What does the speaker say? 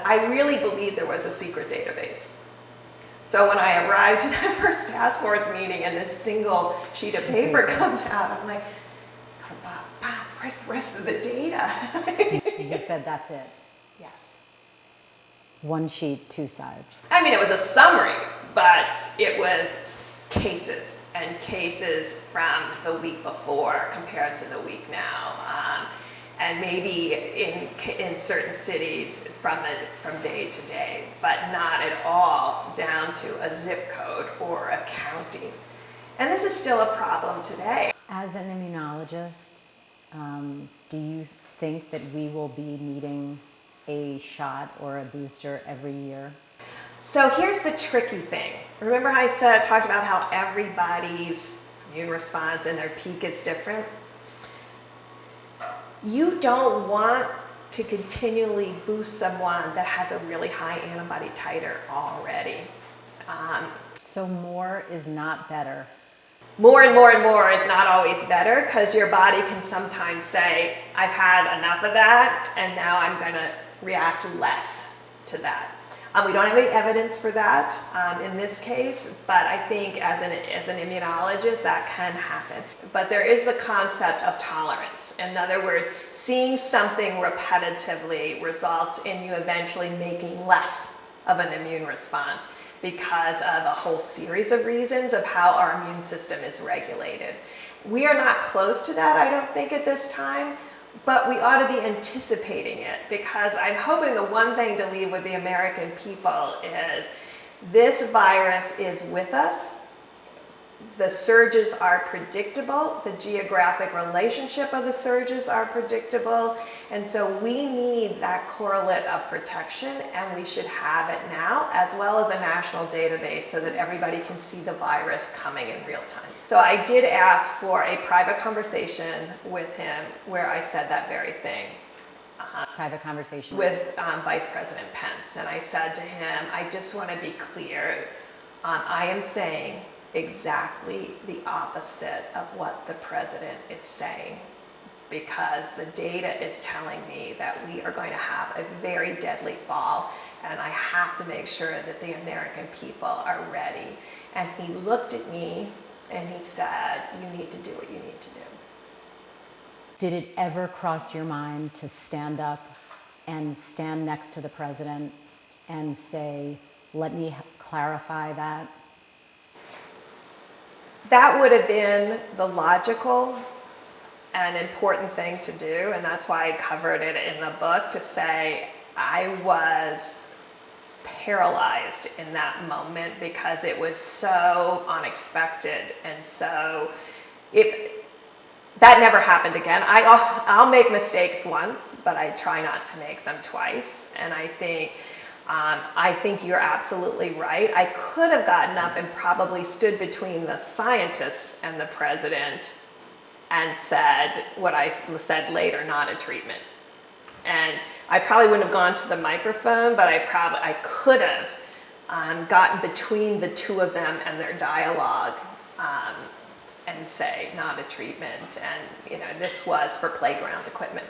I really believed there was a secret database. So when I arrived to that first task force meeting and this single sheet of paper comes out, I'm like, Bob, where's the rest of the data? You said that's it. Yes. One sheet, two sides. I mean, it was a summary, but it was cases, and cases from the week before compared to the week now. And maybe in certain cities from day to day, but not at all down to a zip code or a county. And this is still a problem today. As an immunologist, do you think that we will be needing a shot or a booster every year? So here's the tricky thing. Remember how I talked about how everybody's immune response and their peak is different? You don't want to continually boost someone that has a really high antibody titer already. So more is not better. More and more and more is not always better, because your body can sometimes say, I've had enough of that, and now I'm going to react less to that. We don't have any evidence for that in this case, but I think as an immunologist that can happen. But there is the concept of tolerance. In other words, seeing something repetitively results in you eventually making less of an immune response because of a whole series of reasons of how our immune system is regulated. We are not close to that, I don't think, at this time. But we ought to be anticipating it, because I'm hoping the one thing to leave with the American people is this virus is with us. The surges are predictable. The geographic relationship of the surges are predictable. And so we need that correlate of protection, and we should have it now, as well as a national database so that everybody can see the virus coming in real time. So I did ask for a private conversation with him where I said that very thing. Private conversation? With Vice President Pence. And I said to him, I just want to be clear. I am saying exactly the opposite of what the president is saying, because the data is telling me that we are going to have a very deadly fall, and I have to make sure that the American people are ready. And he looked at me and he said, you need to do what you need to do. Did it ever cross your mind to stand up and stand next to the president and say, let me clarify that? That would have been the logical and important thing to do, and that's why I covered it in the book, to say I was paralyzed in that moment because it was so unexpected. And so if that never happened again, I'll make mistakes once, but I try not to make them twice. And I think you're absolutely right. I could have gotten up and probably stood between the scientists and the president and said what I said later, not a treatment. And I probably wouldn't have gone to the microphone, but I could have gotten between the two of them and their dialogue and say, not a treatment. And this was for playground equipment.